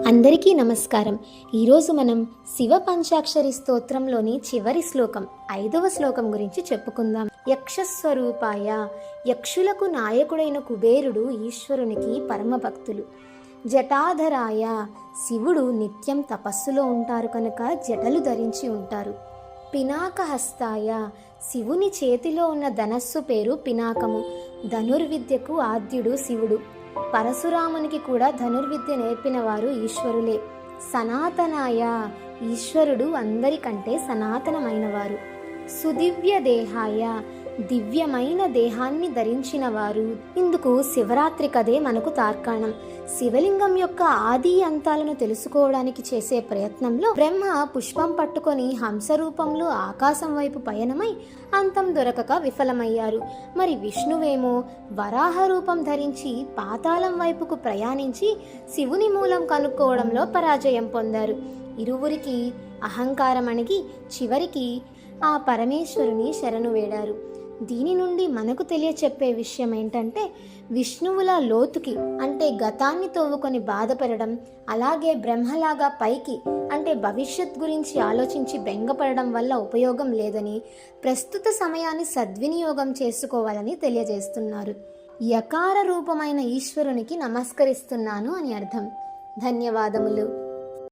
అందరికీ నమస్కారం. ఈరోజు మనం శివ పంచాక్షరి స్తోత్రంలోని చివరి శ్లోకం 5వ శ్లోకం గురించి చెప్పుకుందాం. యక్షస్వరూపాయ, యక్షులకు నాయకుడైన కుబేరుడు ఈశ్వరునికి పరమభక్తులు. జటాధరాయ, శివుడు నిత్యం తపస్సులో ఉంటారు కనుక జటలు ధరించి ఉంటారు. పినాకహస్తాయ, శివుని చేతిలో ఉన్న ధనస్సు పేరు పినాకము. ధనుర్విద్యకు ఆద్యుడు శివుడు. పరశురామునికి కూడా ధనుర్విద్య నేర్పినవారు ఈశ్వరులే. సనాతనాయ, ఈశ్వరుడు అందరికంటే సనాతనమైనవారు. సుదివ్య దేహాయ, దివ్యమైన దేహాన్ని ధరించిన వారు. ఇందుకు శివరాత్రి కథే మనకు తార్కాణం. శివలింగం యొక్క ఆది అంతాలను తెలుసుకోవడానికి చేసే ప్రయత్నంలో బ్రహ్మ పుష్పం పట్టుకొని హంస రూపంలో ఆకాశం వైపు పయనమై అంతం దొరకక విఫలమయ్యారు. మరి విష్ణువేమో వరాహ రూపం ధరించి పాతాళం వైపుకు ప్రయాణించి శివుని మూలం కనుక్కోవడంలో పరాజయం పొందారు. ఇరువురికి అహంకారం అణిగి చివరికి ఆ పరమేశ్వరుని శరణు వేడారు. దీని నుండి మనకు తెలియచెప్పే విషయం ఏంటంటే, విష్ణువుల లోతుకి అంటే గతాన్ని తవ్వుకొని బాధపడడం, అలాగే బ్రహ్మలాగా పైకి అంటే భవిష్యత్ గురించి ఆలోచించి బెంగపడడం వల్ల ఉపయోగం లేదని, ప్రస్తుత సమయాన్ని సద్వినియోగం చేసుకోవాలని తెలియజేస్తున్నారు. యకార రూపమైన ఈశ్వరునికి నమస్కరిస్తున్నాను అని అర్థం. ధన్యవాదములు.